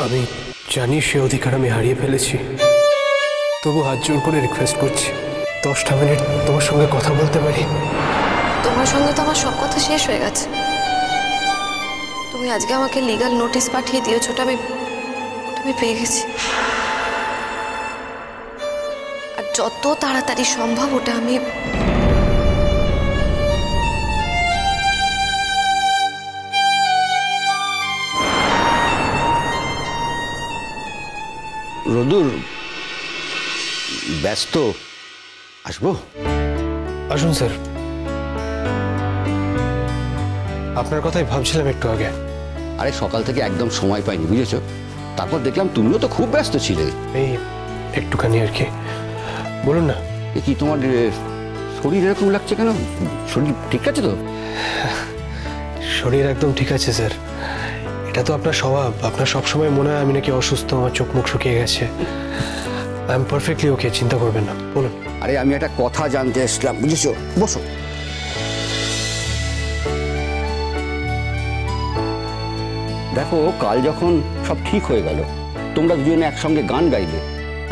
আমি জানি সে অধিকার আমি হারিয়ে ফেলেছি, তবু হাত জোর করে রিকোয়েস্ট করছি 10টা মিনিট তোমার সঙ্গে কথা বলতে পারি? তোমার সঙ্গে তো আমার সব কথা শেষ হয়ে গেছে। তুমি আজকে আমাকে লিগ্যাল নোটিশ পাঠিয়ে দিয়েছো, ওটা আমি পেয়ে গেছি। আর যত তাড়াতাড়ি সম্ভব ওটা আমি রোদুর ব্যস্ত, আসবো? আসুন স্যার, আপনার কথাই ভাবছিলাম একটু আগে। আরে সকাল থেকে একদম সময় পাইনি, বুঝেছো? তারপর দেখলাম তুমিও তো খুব ব্যস্ত ছিলে। এই একটুখানি আর কি। বলুন না। এ কি তোমার শরীর এরকম লাগছে কেন? শরীর ঠিক আছে তো? শরীর একদম ঠিক আছে স্যার। এটা তো আপনার স্বভাব, আপনার সবসময় মনে হয় আমি নাকি অসুস্থ, আমার চোখ মুখ শুকিয়ে গেছে। আই এম পারফেক্টলি ওকে, চিন্তা করবেন না, বলুন। আরে আমি একটা কথা জানতে এসলাম, বুঝেছো? বসো। দেখো, কাল যখন সব ঠিক হয়ে গেল, তোমরা দুজনে একসঙ্গে গান গাইলে,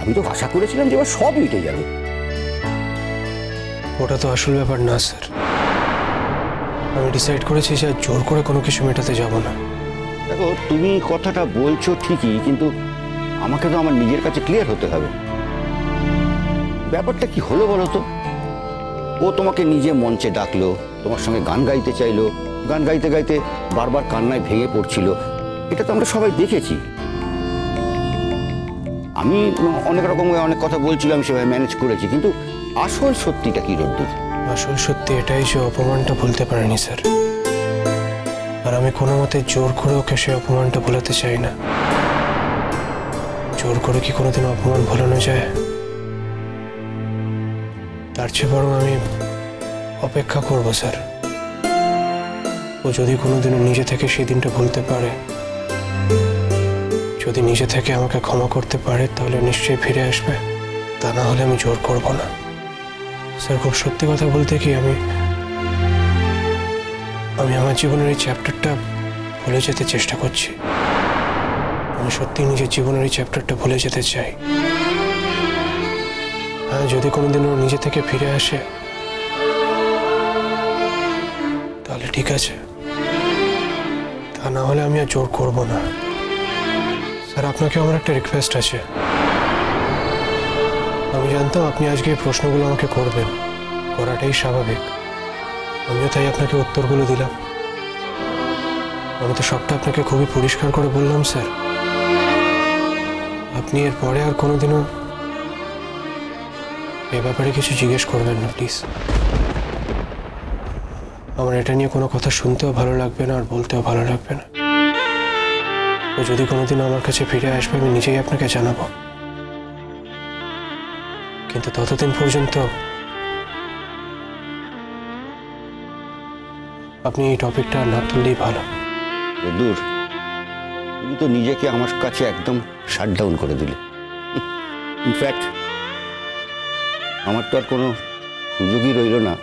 আমি তো আশা করেছিলাম যে এবার সব মিটে যাবে। ওটা তো আসল ব্যাপার না স্যার। আমি ডিসাইড করেছি যে জোর করে কোনো কিছু মেটাতে যাব না। দেখো, তুমি কথাটা বলছো ঠিকই, কিন্তু আমাকে তো আমার নিজের কাছে ক্লিয়ার হতে হবে। ব্যাপারটা কি হলো বলো তো? ও তোমাকে নিজে মঞ্চে ডাকলো, তোমার সঙ্গে গান গাইতে চাইলো, গান গাইতে গাইতে বারবার কান্নায় ভেঙে পড়ছিল, এটা তো আমরা সবাই দেখেছি। আমি অনেক রকম অনেক কথা বলছিলাম, সেভাবে ম্যানেজ করেছি, কিন্তু আসল সত্যিটা কি রোদ্দুর? আসল সত্যি এটাই যে অপমানটা ভুলতে পারেনি স্যার। আর আমি কোনো মতে জোর করে ওকে সে অপমানটা ভুলাতে চাই না। জোর করে কি কোনোদিন অপমান ভোলানো যায়? তার চেয়ে বরং আমি অপেক্ষা করব স্যার। ও যদি কোনোদিনও নিজে থেকে সেই দিনটা ভুলতে পারে, যদি নিজে থেকে আমাকে ক্ষমা করতে পারে, তাহলে নিশ্চয়ই ফিরে আসবে। তা না হলে আমি জোর করব না স্যার। খুব সত্যি কথা বলতে কি, আমি আমার জীবনের এই চ্যাপ্টারটা ভুলে যেতে চেষ্টা করছি। আমি সত্যি নিজের জীবনের এই চ্যাপ্টারটা ভুলে যেতে চাই। হ্যাঁ, যদি কোনোদিন ও নিজে থেকে ফিরে আসে তাহলে ঠিক আছে, তা না হলে আমি আর জোর করব না। স্যার, আপনাকে আমার একটা রিকোয়েস্ট আছে। আমি জানতাম আপনি আজকে এই প্রশ্নগুলো আমাকে করবেন, করাটাই স্বাভাবিক। আমিও তাই আপনাকে উত্তরগুলো দিলাম। আমি তো সবটা আপনাকে খুবই পরিষ্কার করে বললাম স্যার। আপনি এর পরে আর কোনোদিনও এ ব্যাপারে কিছু জিজ্ঞেস করবেন না প্লিজ। আমার এটা নিয়ে কোনো কথা শুনতেও ভালো লাগবে না, আর বলতেও ভালো লাগবে না। ও যদি কোনোদিন আমার কাছে ফিরে আসবে, আমি নিজেই আপনাকে জানাবো। কিন্তু ততদিন পর্যন্ত আপনি এই টপিকটা না তুললেই ভালো। দূর, তুমি তো নিজেকে আমার কাছে একদম শাট ডাউন করে দিলে। ইনফ্যাক্ট আমার তো আর কোনো সুযোগই রইল না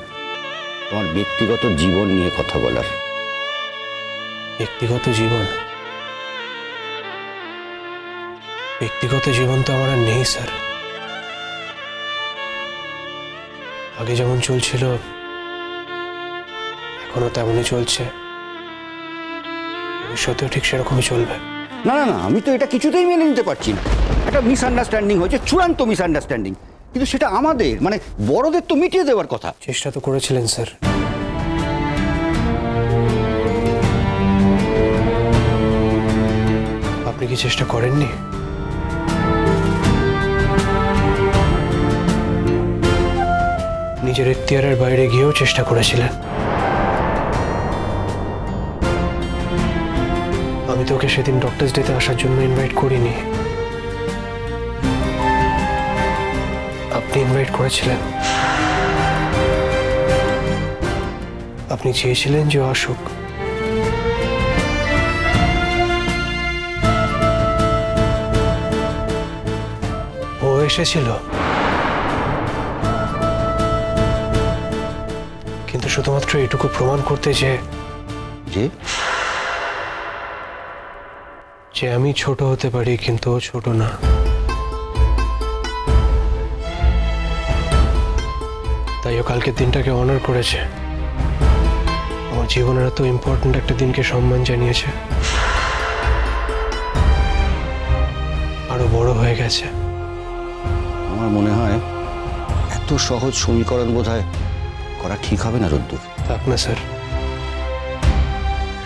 তোমার ব্যক্তিগত জীবন নিয়ে কথা বলার। ব্যক্তিগত জীবন? ব্যক্তিগত জীবন তো আমার আর নেই স্যার। আগে যেমন চলছিল এখনো তেমনই চলছে, ভবিষ্যতেও ঠিক সেরকমই চলবে। না না না, আমি তো এটা কিছুতেই মেনে নিতে পারছি না। একটা মিসআন্ডারস্ট্যান্ডিং হয়েছে, চূড়ান্ত মিসআন্ডারস্ট্যান্ডিং, কিন্তু সেটা আমাদের মানে বড়দের তো মিটিয়ে দেওয়ার কথা। চেষ্টা তো করেছিলেন স্যার। আপনি কি চেষ্টা করেননি? নিজের এখতিয়ারের বাইরে গিয়েও চেষ্টা করেছিলেন। আমি তোকে সেদিন ডক্টরস ডেতে আসার জন্য ইনভাইট করিনি, আপনি ইনভাইট করেছিলেন। আপনি চেয়েছিলেন যে আসুক। ও এসেছিল, কিন্তু শুধুমাত্র এটুকু প্রমাণ করতে যে যে আমি ছোট হতে পারি কিন্তু ও ছোট না। তাই ও কালকের দিনটাকে অনার করেছে, আমার জীবনের এত ইম্পর্ট্যান্ট একটা দিনকে সম্মান জানিয়েছে, আরো বড় হয়ে গেছে। আমার মনে হয় এত সহজ সমীকরণ বোধহয় করা ঠিক হবে না রোদ্দুর। থাক না স্যার,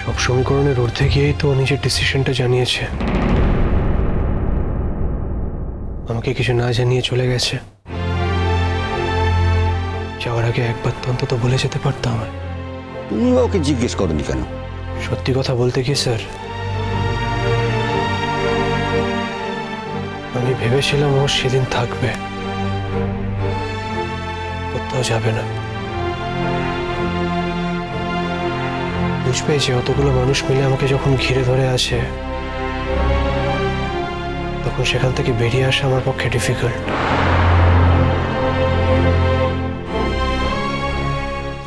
সব সমীকরণের ঊর্ধ্বে গিয়েই তো ও নিজের ডিসিশনটা জানিয়েছে, আমাকে কিছু না জানিয়ে চলে গেছে। যাওয়ার আগে একবার তো অন্তত বলে যেতে পারতাম। তুমি ওকে জিজ্ঞেস করনি কেন? সত্যি কথা বলতে কি স্যার, আমি ভেবেছিলাম ও সেদিন থাকবে, কোথাও যাবে না। বুঝবে যে অতগুলো মানুষ মিলে আমাকে যখন ঘিরে ধরে আছে, তখন সেখান থেকে বেরিয়ে আসা আমার পক্ষে ডিফিকাল্ট।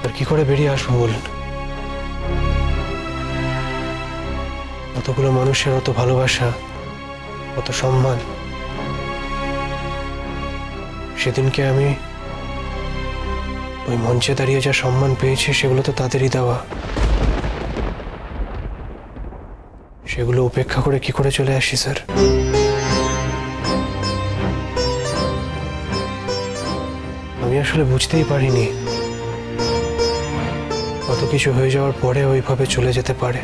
আর কি করে বেরিয়ে আসবো বলুন? অতগুলো মানুষের অত ভালোবাসা, অত সম্মান, সেদিনকে আমি ওই মঞ্চে দাঁড়িয়ে যা সম্মান পেয়েছি সেগুলো তো তাদেরই দেওয়া। সেগুলো উপেক্ষা করে কি করে চলে আসি স্যার? আমি আসলে বুঝতেই পারিনি কত কিছু হয়ে যাওয়ার পরে ওইভাবে চলে যেতে পারে।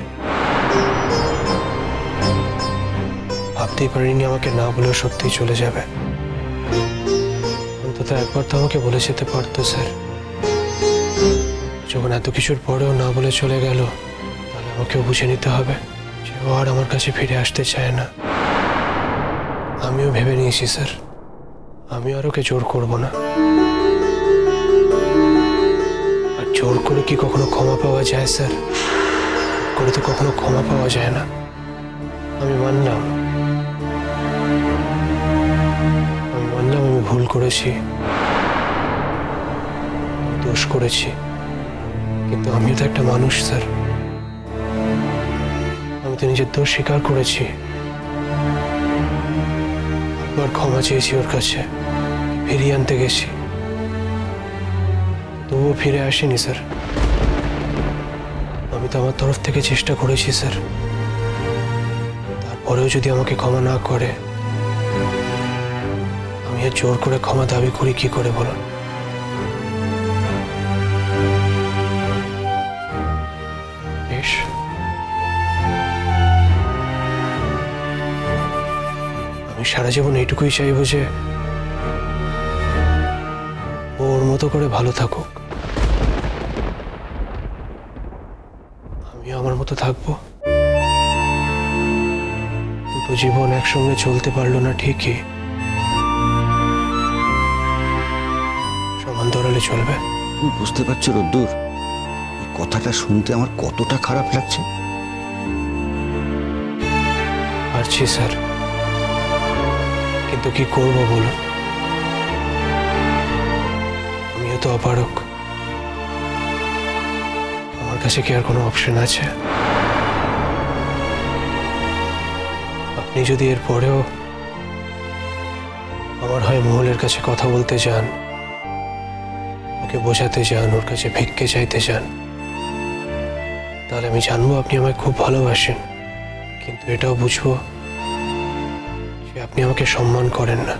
ভাবতেই পারিনি আমাকে না বলেও সত্যিই চলে যাবে। অন্তত একবার তো আমাকে বলে যেতে পারতো স্যার। যখন এত কিছুর পরেও না বলে চলে গেল, তাহলে আমাকেও বুঝে নিতে হবে যে ও আর আমার কাছে ফিরে আসতে চায় না। আমিও ভেবে নিয়েছি স্যার, আমি আর ওকে জোর করব না। আর জোর করে কি কখনো ক্ষমা পাওয়া যায় স্যার? করে তো কখনো ক্ষমা পাওয়া যায় না। আমি মানলাম আমি ভুল করেছি, দোষ করেছি, কিন্তু আমিও তো একটা মানুষ স্যার। আমি তো নিজের দোষ স্বীকার করেছি, একবার ক্ষমা চেয়েছি ওর কাছে, ফিরিয়ে আনতে গেছি, তবুও ফিরে আসেনি স্যার। আমি তো আমার তরফ থেকে চেষ্টা করেছি স্যার, তারপরেও যদি আমাকে ক্ষমা না করে, আমি আর জোর করে ক্ষমা দাবি করি কি করে বলুন? বেশ, আমি সারা জীবন এইটুকুই চাইবো যে ওর মতো করে ভালো থাকুক, আমিও আমার মতো থাকবো। দুটো জীবন একসঙ্গে চলতে পারলো না ঠিকই, সমান্তরালে চলবে। তুমি বুঝতে পারছো রোদ্দুর, এই কথাটা শুনতে আমার কতটা খারাপ লাগছে? পারছি স্যার, কিন্তু কি করবো বলুন? আমিও তো অপারক, আমার কাছে কি আর কোনো অপশন আছে? আপনি যদি এর পরেও আমার হয় মহলের কাছে কথা বলতে যান, ওকে বোঝাতে যান, ওর কাছে ভিক্ষে চাইতে যান, তাহলে আমি জানবো আপনি আমায় খুব ভালোবাসেন, কিন্তু এটাও বুঝবো যে আপনি আমাকে সম্মান করেন না।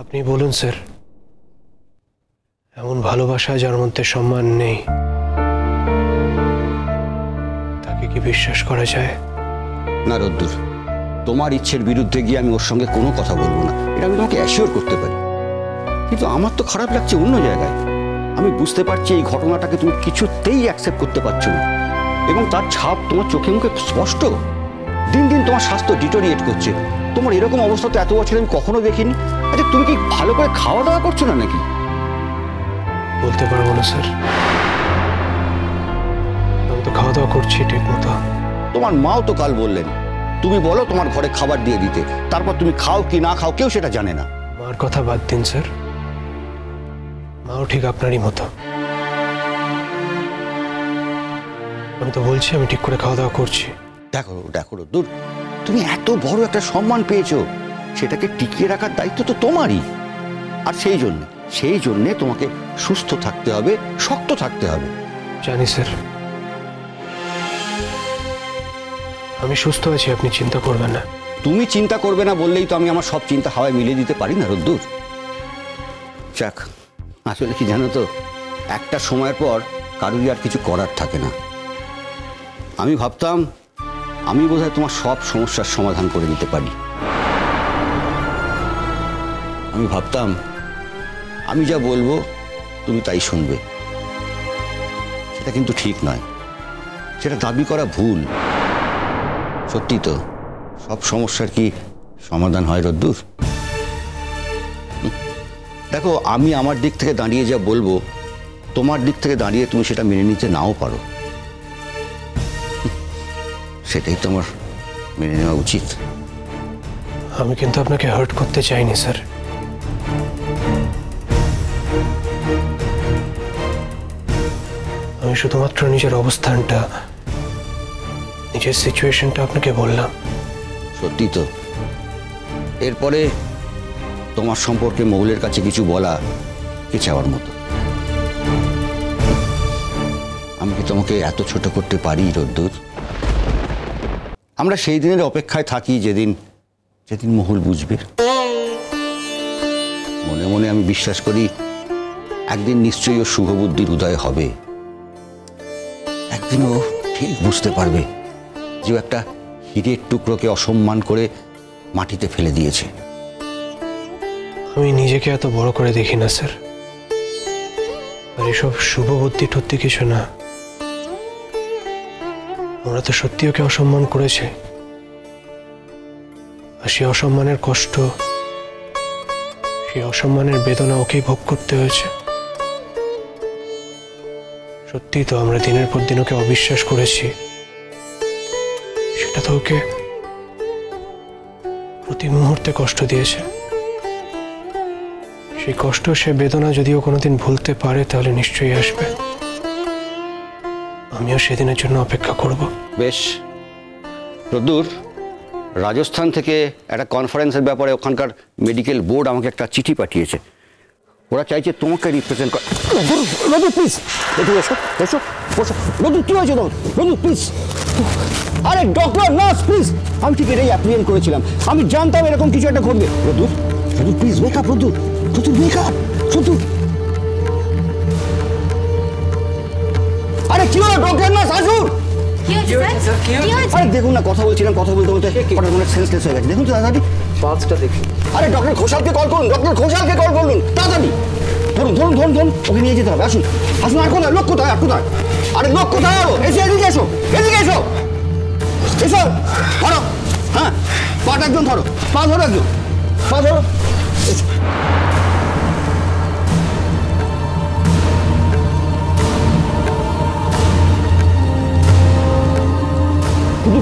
আপনি বলুন স্যার, এমন ভালোবাসা যার মধ্যে সম্মান নেই, তাকে কি বিশ্বাস করা যায়? না রোদ্দুর, তোমার ইচ্ছের বিরুদ্ধে গিয়ে আমি ওর সঙ্গে কোনো কথা বলবো না, এটা আমি তোমাকে অ্যাসিওর করতে পারি। কিন্তু আমার তো খারাপ লাগছে অন্য জায়গায়। আমি বুঝতে পারছি এই ঘটনাটাকে তুমি কিছুতেই অ্যাকসেপ্ট করতে পারছো না, এবং তার ছাপ তোমার চোখে মুখে স্পষ্ট। দিন দিন তোমার স্বাস্থ্য ডিটোরিয়েট করছে। তোমার এরকম অবস্থা তো এত বছর আমি কখনো দেখিনি। আচ্ছা, তুমি কি ভালো করে খাওয়া দাওয়া করছো না নাকি? বলতে পারবো না স্যার, আমি তো খাওয়া দাওয়া করছি ঠিক মতো। তোমার মাও তো কাল বললেন, তুমি বলো তোমার ঘরে খাবার দিয়ে দিতে, তারপর তুমি খাও কি না খাও কেউ সেটা জানে না। মার কথা বাদ দিন স্যার, মাও ঠিক আপনারই মতো। আমি তো বলছি আমি ঠিক করে খাওয়া দাওয়া করছি। দেখো দেখো দূর, তুমি এত বড় একটা সম্মান পেয়েছো, সেটাকে টিকিয়ে রাখার দায়িত্ব তো তোমারই। আর সেই জন্যে তোমাকে সুস্থ থাকতে হবে, শক্ত থাকতে হবে। জানি স্যার, আমি সুস্থ আছি, আপনি চিন্তা করবেন না। তুমি চিন্তা করবে না বললেই তো আমি আমার সব চিন্তা হাওয়ায় মিলিয়ে দিতে পারি না রোদ্দুর। যাক, আসলে কি জানো তো, একটা সময়ের পর কারুরই আর কিছু করার থাকে না। আমি ভাবতাম আমি বোধহয় তোমার সব সমস্যার সমাধান করে দিতে পারি। আমি ভাবতাম আমি যা বলবো তুমি তাই শুনবে। সেটা কিন্তু ঠিক নয়, সেটা দাবি করা ভুল। সত্যি তো, সব সমস্যার কি সমাধান হয় রোদ্দুর? দেখো, আমি আমার দিক থেকে দাঁড়িয়ে যা বলবো, তোমার দিক থেকে দাঁড়িয়ে তুমি সেটা মেনে নিতে নাও পারো। সেটাই তোমার মেনে নেওয়া উচিত। আমি কিন্তু আপনাকে হার্ট করতে চাইনি স্যার। আমি শুধুমাত্র নিজের অবস্থানটা, নিজের সিচুয়েশনটা আপনাকে বললাম। সত্যি তো, এরপরে তোমার সম্পর্কে মৌলের কাছে কিছু বলা কি চাওয়ার মতো? আমি কি তোমাকে এত ছোট করতে পারি রোদ্দুর? আমরা সেই দিনের অপেক্ষায় থাকি যেদিন মহুল বুঝবে। মনে মনে আমি বিশ্বাস করি একদিন নিশ্চয়ই ও শুভবুদ্ধির উদয় হবে। একদিন ও ঠিক বুঝতে পারবে যে ও একটা হীরের টুকরোকে অসম্মান করে মাটিতে ফেলে দিয়েছে। আমি নিজেকে এত বড় করে দেখি না স্যার, আর এসব শুভ বুদ্ধি টুদ্ধি কিছু না। আমরা তো সত্যি ওকে অসম্মান করেছে, আর সেই অসম্মানের কষ্ট, সেই অসম্মানের বেদনা ওকেই ভোগ করতে হয়েছে। সত্যি তো, আমরা দিনের পর দিন ওকে অবিশ্বাস করেছি। সেটা তো ওকে প্রতি মুহূর্তে কষ্ট দিয়েছে। সেই কষ্ট, সে বেদনা যদি ও কোনোদিন ভুলতে পারে তাহলে নিশ্চয়ই আসবে। আমিও সেদিনের জন্য অপেক্ষা করব। বেশ রোদ্দুর, রাজস্থান থেকে একটা কনফারেন্সের ব্যাপারে ওখানকার মেডিকেল বোর্ড আমাকে একটা চিঠি পাঠিয়েছে। ওরা চাইছে তোমাকে রিপ্রেজেন্ট কর। রোদ্দুর প্লিজ, রোদ্দুর এসো এসো বসো। রোদ্দুর কি হয়েছে? রোদ্দুর প্লিজ। আরে ডক্টর, নার্স প্লিজ, আমি ঠিক এটাই অ্যাপ্রিয়েন্ট করেছিলাম। আমি জানতাম এরকম কিছু একটা ঘটবে। রোদ্দুর, রোদ্দুর প্লিজ ওয়েক আপ। রোদ্দুর, রোদ্দুর ওয়েক আপ। রোদ্দুর, আরে কি হলো ডক্টর, নার্স আসুন। আরে দেখুন না, কথা বলছিলাম, কথা বলতে বলতে হঠাৎ মনে সেন্সলেস হয়ে গেছে। দেখুন তো তাড়াতাড়ি পালসটা দেখুন। আরে ডক্টর ঘোষালকে কল করুন, ডক্টর ঘোষালকে কল করুন তাড়াতাড়ি। ধরুন ধরুন ধরুন ধরুন, ওকে নিয়ে যেতে হবে। আসুন আসুন। আর কোথায় লোক? কোথায়? আর কোথায়? আরে লোক কোথায়? এসে এদিকে এসো, এদিকে এসো, এসো। ধরো, হ্যাঁ পাটা একজন ধরো, পা ধরো একজন, পা ধরো।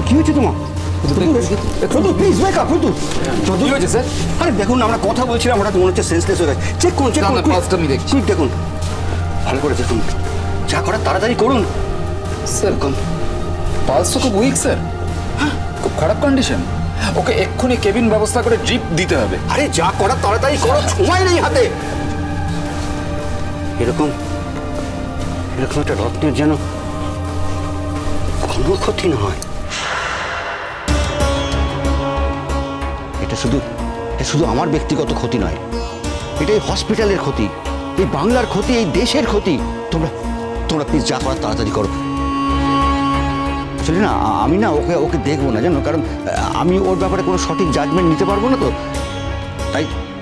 কি হয়েছে তোমার? Please wake up. কি হয়েছে স্যার? আরে দেখুন, আমরা কথা বলছিলাম, হঠাৎ মনে হচ্ছে সেন্সলেস হয়ে গেছে। চেক করুন, চেক করুন, পালসটা আমি দেখছি। দেখুন, ভালো করে দেখুন, যা করার তাড়াতাড়ি করুন। স্যার পালস তো খুব উইক স্যার, খুব খারাপ কন্ডিশন। ওকে এক্ষুনি কেবিন ব্যবস্থা করে ড্রিপ দিতে হবে। আরে যা করার তাড়াতাড়ি করো, সময় নেই হাতে। এরকম একটা রত্নের যেন কোনো ক্ষতি না হয়। এটা শুধু আমার ব্যক্তিগত ক্ষতি নয়, এটা এই হসপিটালের ক্ষতি, এই বাংলার ক্ষতি, এই দেশের ক্ষতি। তোমরা প্লিজ যা করার তাড়াতাড়ি করো। আসলে না, আমি না ওকে দেখবো না জানো, কারণ আমি ওর ব্যাপারে কোনো সঠিক জাজমেন্ট নিতে পারবো না তো।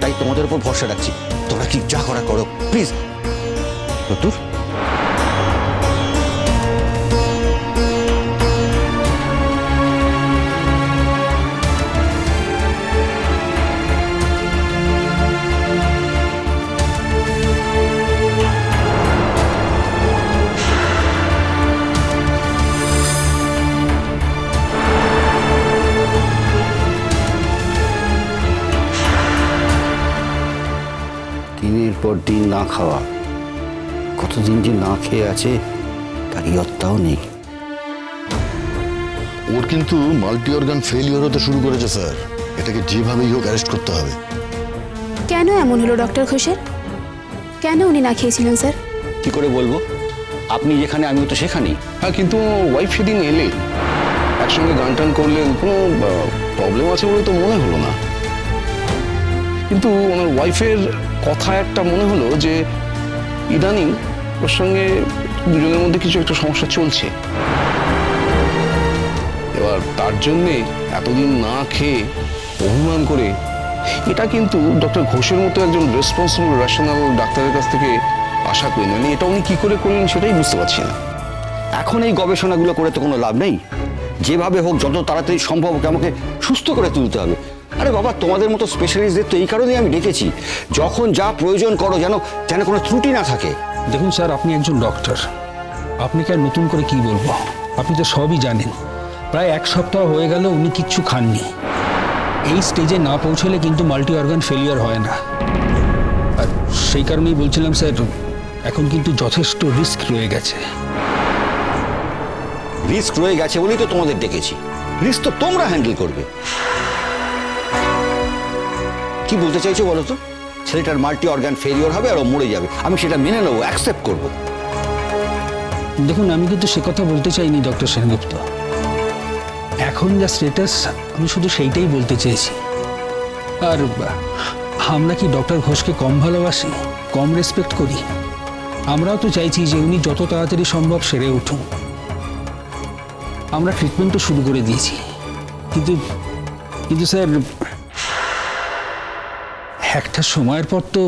তাই তোমাদের উপর ভরসা রাখছি। তোমরা কি যা করা করো প্লিজ। রোদ্দুর, দিনের পর দিন না খাওয়া, কতদিন যে না খেয়ে আছে তার ইয়ত্তাও নেই। ওর কিন্তু মাল্টি অর্গান ফেলিওর হতে শুরু করেছে স্যার। এটাকে যেভাবেই হোক অ্যারেস্ট করতে হবে। কেন এমন হলো ডক্টর ঘোষের? কেন উনি না খেয়েছিলেন স্যার? কি করে বলবো? আপনি যেখানে আমিও তো সেখানেই। হ্যাঁ, কিন্তু ওয়াইফ সেদিন এলে একসঙ্গে গান টান করলেন, কোনো প্রবলেম আছে বলে তো মনে হলো না। কিন্তু ওনার ওয়াইফের কথা একটা মনে হলো যে ইদানিং ওর সঙ্গে দুজনের মধ্যে কিছু একটা সমস্যা চলছে। এবার তার জন্যে এতদিন না খেয়ে অভিমান করে, এটা কিন্তু ডক্টর ঘোষের মতো একজন রেসপন্সিবল রেশনাল ডাক্তারের কাছ থেকে আশা করি না। এটা উনি কি করে করলেন সেটাই বুঝতে পারছি না। এখন এই গবেষণাগুলো করে তো কোনো লাভ নেই। যেভাবে হোক যত তাড়াতাড়ি সম্ভব ওকে আমাকে সুস্থ করে তুলতে হবে। আরে বাবা, তোমাদের মতো স্পেশালিস্টদের তো এই কারণেই আমি ডেকেছি, যখন যা প্রয়োজন করো যেন যেন কোনো ত্রুটি না থাকে। দেখুন স্যার, আপনি একজন ডক্টর, আপনাকে আর নতুন করে কি বলবো? আপনি তো সবই জানেন। প্রায় 1 সপ্তাহ হয়ে গেল উনি কিচ্ছু খাননি। এই স্টেজে না পৌঁছলে কিন্তু মাল্টি অর্গান ফেলিয়ার হয় না। আর সেই কারণেই বলছিলাম স্যার, এখন কিন্তু যথেষ্ট রিস্ক রয়ে গেছে। রিস্ক রয়ে গেছে বলেই তো তোমাদের ডেকেছি। রিস্ক তো তোমরা হ্যান্ডেল করবে। কি বলতে চাইছো বলো তো? ছেলেটার মাল্টি অর্গান ফেলিওর হবে আর ও মরে যাবে, আমি সেটা মেনে নেবো, অ্যাকসেপ্ট করবো। দেখুন, আমি কিন্তু সে কথা বলতে চাইনি ডক্টর সেনগুপ্ত। এখন যা স্ট্যাটাস, আমি শুধু সেইটাই বলতে চেয়েছি। আর আমরা কি ডক্টর ঘোষকে কম ভালোবাসি, কম রেসপেক্ট করি? আমরাও তো চাইছি যে উনি যত তাড়াতাড়ি সম্ভব সেরে উঠুন। আমরা ট্রিটমেন্টও শুরু করে দিয়েছি, কিন্তু কিন্তু স্যার, একটা সময়ের পর তো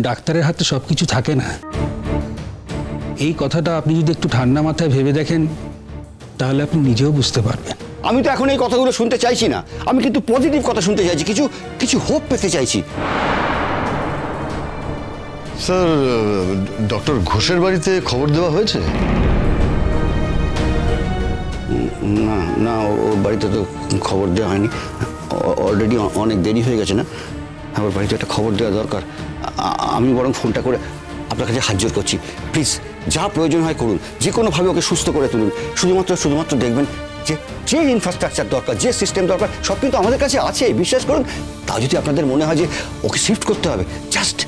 ডাক্তারের হাতে সব কিছু থাকে না। এই কথাটা আপনি যদি একটু ঠান্ডা মাথায় ভেবে দেখেন, তাহলে আপনি নিজেও বুঝতে পারবেন। আমি তো এখন এই কথাগুলো শুনতে চাইছি না, আমি কিন্তু পজিটিভ কথা শুনতে চাইছি, কিছু কিছু হোপ পেতে চাইছি। স্যার, ডক্টর ঘোষের বাড়িতে খবর দেওয়া হয়েছে? না না, ওর বাড়িতে তো খবর দেওয়া হয়নি। অলরেডি অনেক দেরি হয়ে গেছে না? আমার বাড়িতে একটা খবর দেওয়া দরকার। আমি বরং ফোনটা করে আপনার কাছে হাত জোর করছি, প্লিজ যা প্রয়োজন হয় করুন, যে কোনোভাবে ওকে সুস্থ করে তুলুন। শুধুমাত্র দেখবেন যে যে ইনফ্রাস্ট্রাকচার দরকার, যে সিস্টেম দরকার, সব কিন্তু আমাদের কাছে আছে, বিশ্বাস করুন। তা যদি আপনাদের মনে হয় যে ওকে শিফট করতে হবে, জাস্ট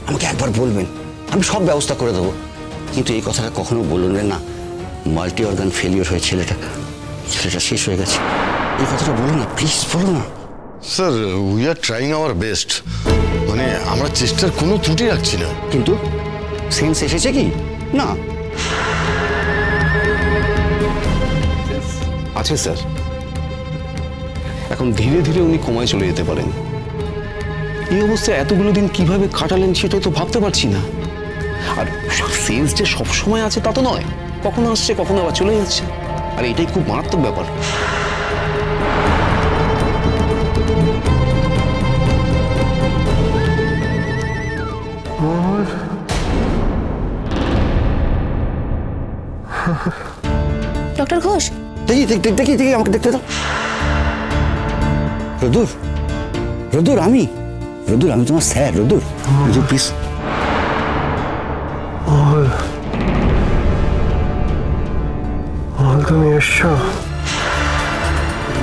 আমাকে একবার বলবেন, আমি সব ব্যবস্থা করে দেবো। কিন্তু এই কথাটা কখনো বলবেন না, মাল্টি অর্গান ফেলিওর হয়ে ছেলেটা শেষ হয়ে গেছে। এই কথাটা বলো না, প্লিজ বলো না। Sir, we are trying our best. মানে আমরা চেষ্টার কোনো ত্রুটি রাখছি না। কিন্তু সেন্স এসেছে কি না? আছে স্যার। এখন ধীরে ধীরে উনি কমায় চলে যেতে পারেন। এই অবস্থায় এতগুলো দিন কিভাবে কাটালেন সেটাই তো ভাবতে পারছি না। আর সেন্স যে সবসময় আছে তা তো নয়, কখনো আসছে কখনো আবার চলে যাচ্ছে, আর এটাই খুব মারাত্মক ব্যাপার। ডক্টর ঘোষ, দেখি আমাকে দেখতে দাও। রোদুর আমি তোমার স্যার। রোদুর প্লিজ। তুমি এসছো?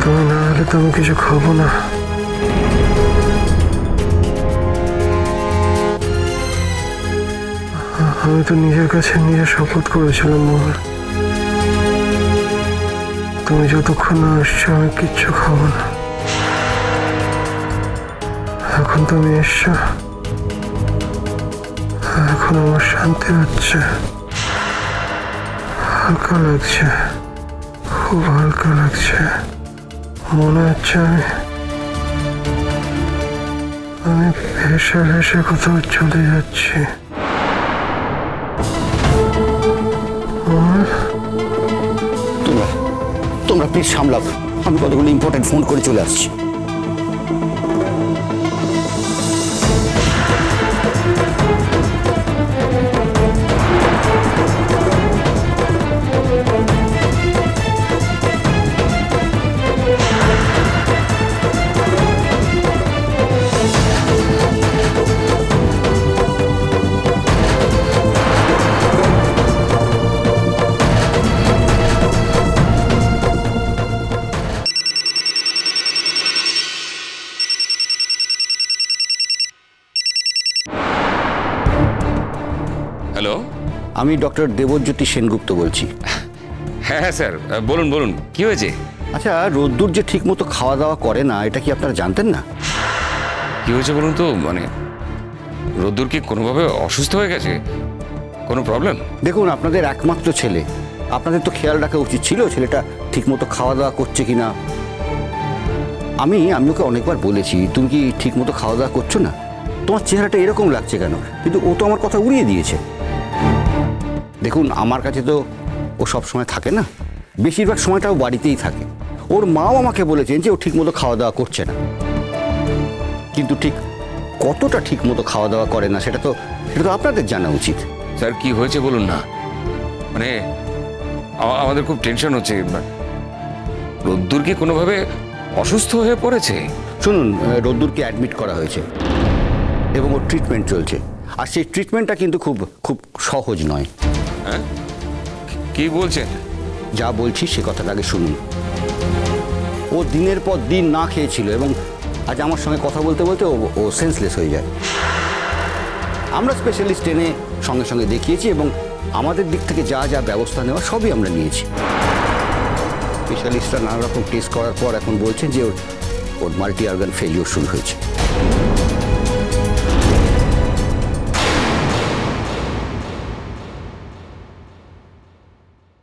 তুমি না হলে তো আমি কিছু খাবো না। আমি তো নিজের কাছে নিজে শপথ করেছিলাম মোহর, তুমি যতক্ষণ না আসছো আমি কিচ্ছু খাবো না। এখন তুমি এসছো, এখন আমার শান্তি হচ্ছে, হালকা লাগছে, খুব হালকা লাগছে। মনে হচ্ছে আমি ভেসে ভেসে কোথাও চলে যাচ্ছি। তোমরা প্লিজ সামলাও, আমি কতগুলো ইম্পর্টেন্ট ফোন করে চলে আসছি। হ্যালো, আমি ডক্টর দেবজ্যোতি সেনগুপ্ত বলছি। হ্যাঁ হ্যাঁ স্যার, বলুন বলুন, কি হয়েছে? আচ্ছা, রোদ্দুর যে ঠিক মতো খাওয়া দাওয়া করে না, এটা কি আপনারা জানতেন না? কি হয়েছে বলুন তো, মানে রোদ্দুর কি কোনোভাবে অসুস্থ হয়ে গেছে? কোনো প্রবলেম? দেখুন, আপনাদের একমাত্র ছেলে, আপনাদের তো খেয়াল রাখা উচিত ছিল ছেলেটা ঠিক মতো খাওয়া দাওয়া করছে কিনা। আমি ওকে অনেকবার বলেছি, তুমি কি ঠিক মতো খাওয়া দাওয়া করছো না, তোমার চেহারাটা এরকম লাগছে কেন, কিন্তু ও তো আমার কথা উড়িয়ে দিয়েছে। দেখুন, আমার কাছে তো ও সব সময় থাকে না, বেশিরভাগ সময়টাও বাড়িতেই থাকে। ওর মাও আমাকে বলেছেন যে ও ঠিক মতো খাওয়া দাওয়া করছে না, কিন্তু ঠিক কতটা ঠিক মতো খাওয়া দাওয়া করে না সেটা তো আপনাদের জানা উচিত। স্যার কি হয়েছে বলুন না, মানে আমাদের খুব টেনশন হচ্ছে। রোদ্দুর কি কোনোভাবে অসুস্থ হয়ে পড়েছে? শুনুন, রোদ্দুরকে অ্যাডমিট করা হয়েছে এবং ওর ট্রিটমেন্ট চলছে, আর সেই ট্রিটমেন্টটা কিন্তু খুব খুব সহজ নয়। হ্যাঁ, কি বলছেন? যা বলছি সে কথাটা আগে শুনুন। ও দিনের পর দিন না খেয়েছিল এবং আজ আমার সঙ্গে কথা বলতে বলতে ও সেন্সলেস হয়ে যায়। আমরা স্পেশালিস্ট এনে সঙ্গে সঙ্গে দেখিয়েছি এবং আমাদের দিক থেকে যা যা ব্যবস্থা নেওয়া সবই আমরা নিয়েছি। স্পেশালিস্টরা নানা রকম টেস্ট করার পর এখন বলছেন যে ওর মাল্টি অর্গান ফেলিওর শুরু হয়েছে।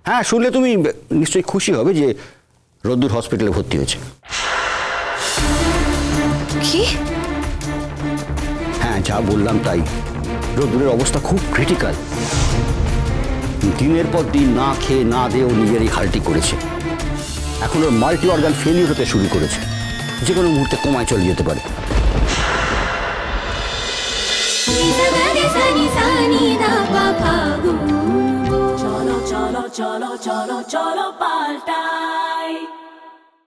হ্যাঁ, শুনলে তুমি নিশ্চয়ই খুশি হবে যে রোদ্দুর হসপিটালে ভর্তি হয়েছে। কি? হ্যাঁ, যা বললাম তাই। রোদ্দুরের অবস্থা খুব ক্রিটিক্যাল। দিনের পর দিন না খেয়ে না দিয়ে ও নিজেরই হালটি করেছে। এখন ওর মাল্টি অর্গান ফেলিওর হতে শুরু করেছে, যে কোনো মুহূর্তে কোমায় চলে যেতে পারে। চলো চলো চলো চলো পাল্টাই।